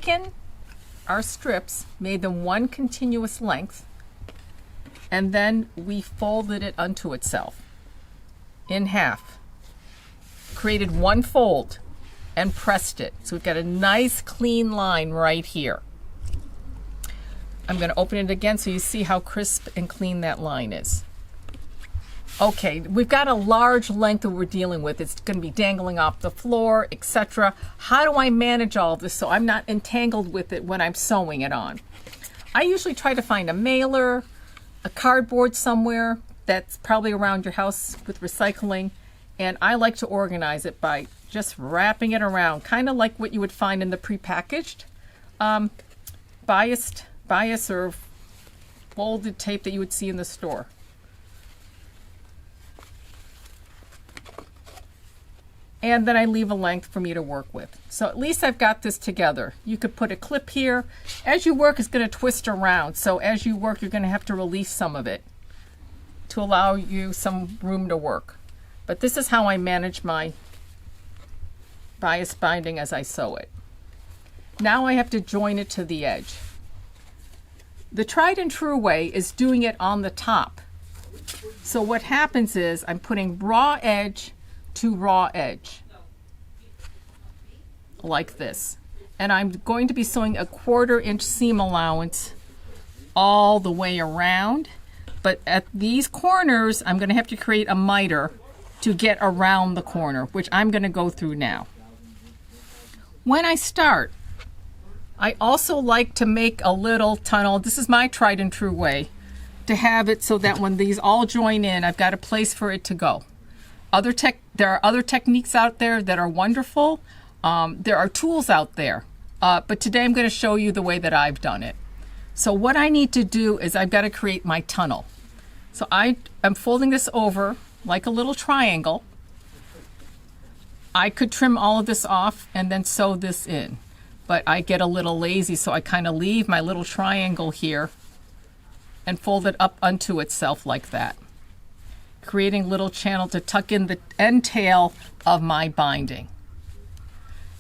taken our strips, made them one continuous length, and then we folded it unto itself in half. Created one fold and pressed it. So we've got a nice clean line right here. I'm going to open it again so you see how crisp and clean that line is. Okay, we've got a large length that we're dealing with. It's going to be dangling off the floor, etc. How do I manage all of this so I'm not entangled with it when I'm sewing it on? I usually try to find a mailer, a cardboard somewhere that's probably around your house with recycling, and I like to organize it by just wrapping it around, kind of like what you would find in the prepackaged bias or folded tape that you would see in the store. And then I leave a length for me to work with. So at least I've got this together. You could put a clip here. As you work, it's going to twist around. So as you work, you're going to have to release some of it to allow you some room to work. But this is how I manage my bias binding as I sew it. Now I have to join it to the edge. The tried and true way is doing it on the top. So what happens is I'm putting raw edge to raw edge like this, and I'm going to be sewing a 1/4 inch seam allowance all the way around, but at these corners I'm going to have to create a miter to get around the corner, which I'm going to go through now. When I start, I also like to make a little tunnel. This is my tried and true way to have it so that when these all join in, I've got a place for it to go. There are other techniques out there that are wonderful. There are tools out there, but today I'm going to show you the way that I've done it. So what I need to do is I've got to create my tunnel. So I'm folding this over like a little triangle. I could trim all of this off and then sew this in, but I get a little lazy, so I kind of leave my little triangle here and fold it up unto itself like that, creating a little channel to tuck in the end tail of my binding.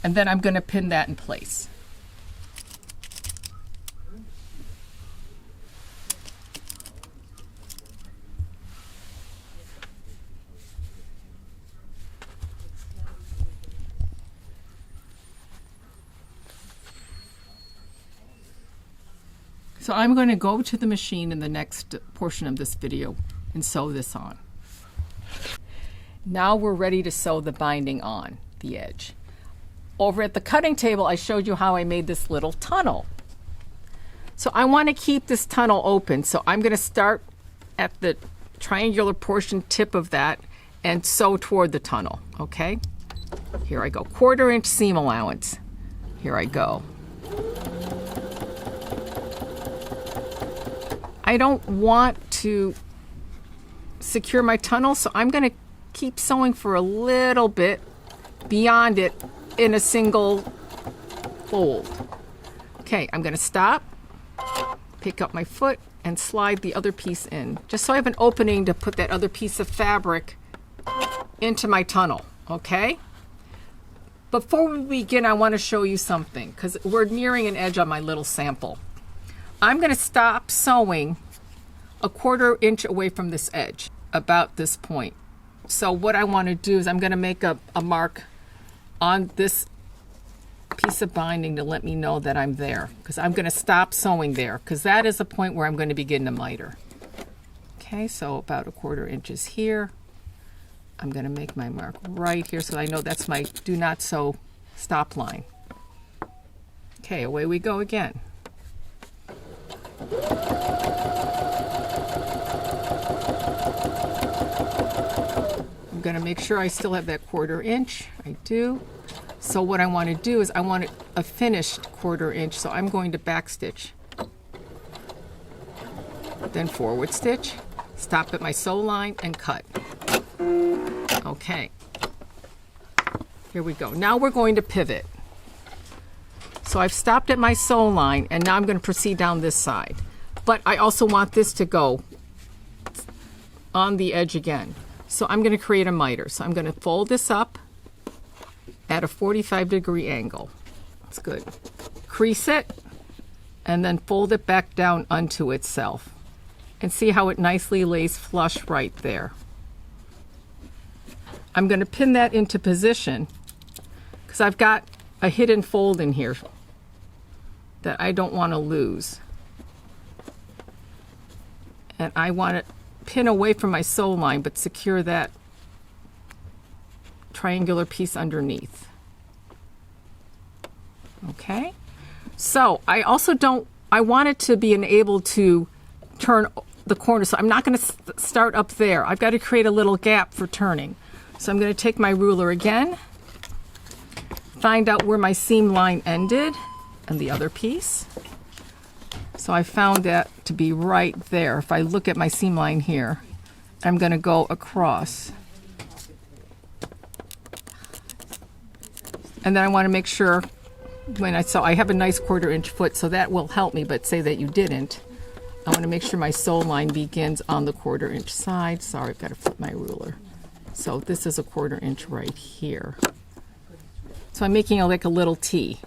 And then I'm going to pin that in place. So I'm going to go to the machine in the next portion of this video and sew this on. Now we're ready to sew the binding on the edge. Over at the cutting table, I showed you how I made this little tunnel. So I want to keep this tunnel open, so I'm going to start at the triangular portion tip of that and sew toward the tunnel, okay? Here I go, 1/4 inch seam allowance. Here I go. I don't want to secure my tunnel, so I'm going to keep sewing for a little bit beyond it in a single fold. Okay, I'm going to stop, pick up my foot, and slide the other piece in, just so I have an opening to put that other piece of fabric into my tunnel, okay? Before we begin, I want to show you something, because we're nearing an edge on my little sample. I'm going to stop sewing a 1/4 inch away from this edge, about this point. So what I want to do is I'm going to make a mark on this piece of binding to let me know that I'm there, because I'm going to stop sewing there, because that is the point where I'm going to begin to miter. Okay, so about a 1/4 inches here. I'm going to make my mark right here so I know that's my do not sew stop line. Okay, away we go again. I'm going to make sure I still have that 1/4 inch. I do. So what I want to do is I want a finished 1/4 inch, so I'm going to back stitch, then forward stitch, stop at my sew line, and cut. Okay, here we go. Now we're going to pivot. So I've stopped at my sew line, and now I'm going to proceed down this side. But I also want this to go on the edge again. So I'm going to create a miter. So I'm going to fold this up at a 45-degree angle. That's good. crease it and then fold it back down onto itself. And see how it nicely lays flush right there. I'm going to pin that into position because I've got a hidden fold in here that I don't want to lose. And I want to pin away from my sew line but secure that triangular piece underneath. Okay, so I also I want it to be able to turn the corner, so I'm not going to start up there. I've got to create a little gap for turning. So I'm going to take my ruler again, find out where my seam line ended and the other piece. So I found that to be right there. If I look at my seam line here, I'm going to go across. And then I want to make sure when I have a nice 1/4 inch foot, so that will help me, but say that you didn't. I want to make sure my sew line begins on the 1/4 inch side. Sorry, I've got to flip my ruler. So this is a 1/4 inch right here. So I'm making like a little T.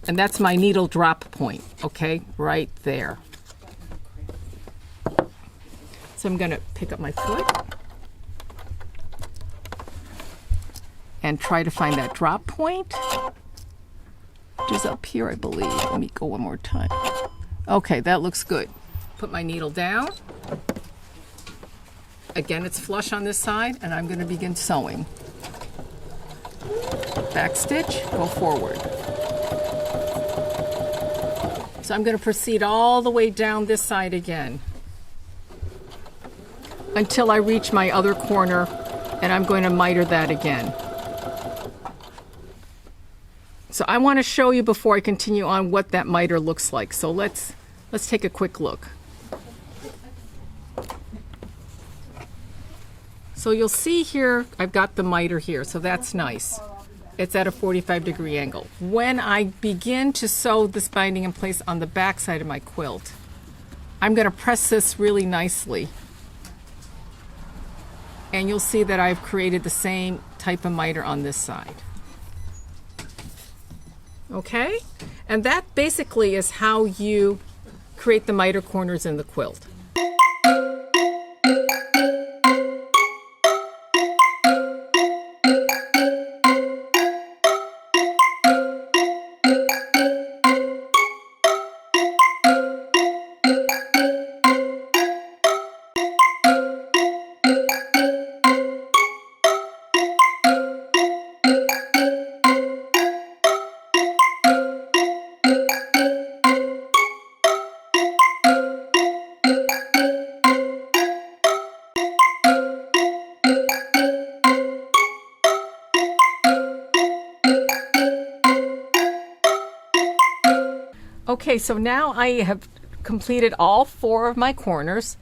And that's my needle drop point, okay? Right there. So I'm going to pick up my foot and try to find that drop point. Which is up here, I believe. Let me go one more time. Okay, that looks good. Put my needle down. Again, it's flush on this side, and I'm going to begin sewing. Back stitch, go forward. So I'm going to proceed all the way down this side again until I reach my other corner, and I'm going to miter that again. So I want to show you before I continue on what that miter looks like. So let's take a quick look. So you'll see here, I've got the miter here, so that's nice. It's at a 45-degree angle. When I begin to sew this binding in place on the back side of my quilt, I'm going to press this really nicely. And you'll see that I've created the same type of miter on this side. Okay? And that basically is how you create the miter corners in the quilt. Okay, so now I have completed all 4 of my corners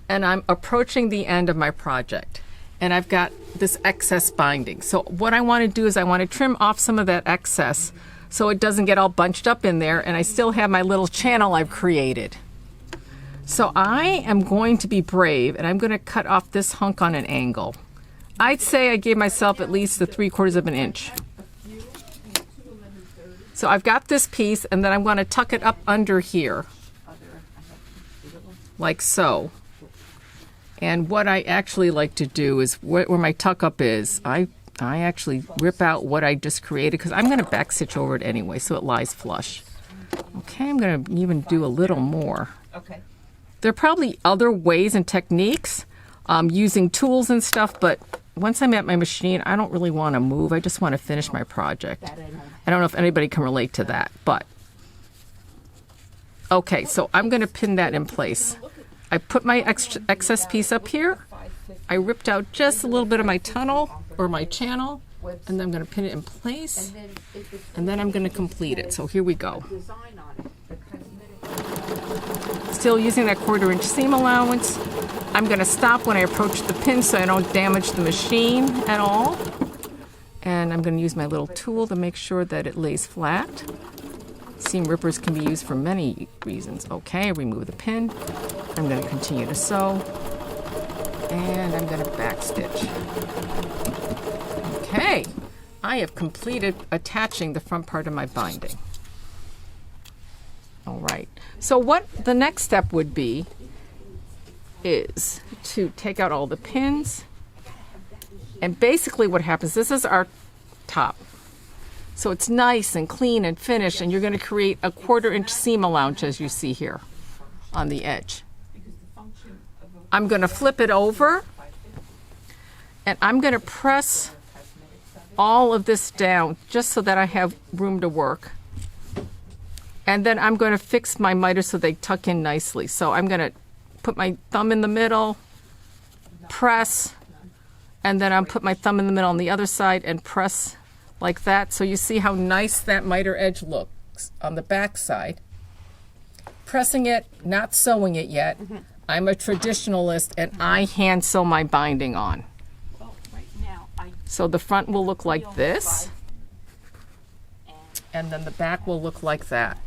and I'm approaching the end of my project. And I've got this excess binding. So what I want to do is I want to trim off some of that excess so it doesn't get all bunched up in there and I still have my little channel I've created. So I am going to be brave and I'm going to cut off this hunk on an angle. I'd say I gave myself at least the 3/4 of an inch. So I've got this piece and then I'm going to tuck it up under here, like so. And what I actually like to do is where my tuck up is, I actually rip out what I just created because I'm going to back stitch over it anyway so it lies flush. Okay, I'm going to even do a little more. Okay. There are probably other ways and techniques using tools and stuff, but once I'm at my machine, I don't really want to move. I just want to finish my project. I don't know if anybody can relate to that, but okay, so I'm going to pin that in place. I put my excess piece up here. I ripped out just a little bit of my tunnel or my channel, and then I'm going to pin it in place, and then I'm going to complete it. So here we go. Still using that 1/4 inch seam allowance. I'm going to stop when I approach the pin so I don't damage the machine at all. And I'm going to use my little tool to make sure that it lays flat. Seam rippers can be used for many reasons. Okay, remove the pin. I'm going to continue to sew. And I'm going to back stitch. Okay, I have completed attaching the front part of my binding. right. So what the next step would be is to take out all the pins. And basically what happens, this is our top. So it's nice and clean and finished, and you're going to create a 1/4-inch seam allowance as you see here on the edge. I'm going to flip it over, and I'm going to press all of this down just so that I have room to work. And then I'm going to fix my miters so they tuck in nicely. So I'm going to put my thumb in the middle, press, and then I'll put my thumb in the middle on the other side and press like that. So you see how nice that miter edge looks on the back side. Pressing it, not sewing it yet. I'm a traditionalist and I hand sew my binding on. So the front will look like this, and then the back will look like that.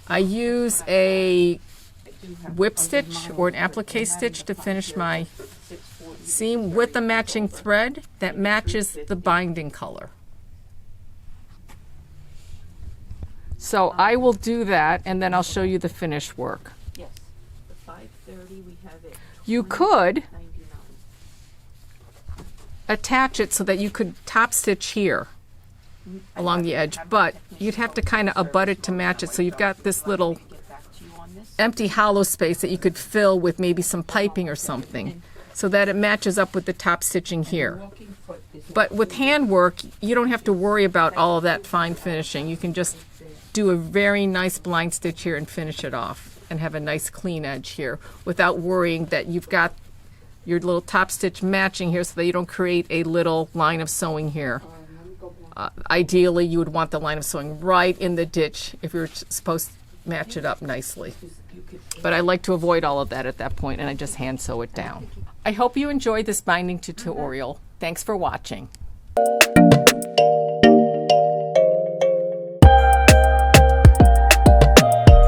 I use a whip stitch or an applique stitch to finish my seam with a matching thread that matches the binding color. So I will do that, and then I'll show you the finished work. Yes, the 530 we have it. You could 99. attach it so that you could top stitch here along the edge, but you'd have to kind of abut it to match it. So you've got this little Get back to you on this. empty hollow space that you could fill with maybe some piping or something so that it matches up with the top stitching here. Walking foot is But with handwork, you don't have to worry about all of that fine finishing. You can just do a very nice blind stitch here and finish it off and have a nice clean edge here without worrying that you've got your little top stitch matching here so that you don't create a little line of sewing here. Ideally, you would want the line of sewing right in the ditch if you're supposed to match it up nicely. But I like to avoid all of that at that point, and I just hand sew it down. I hope you enjoyed this binding tutorial. Thanks for watching.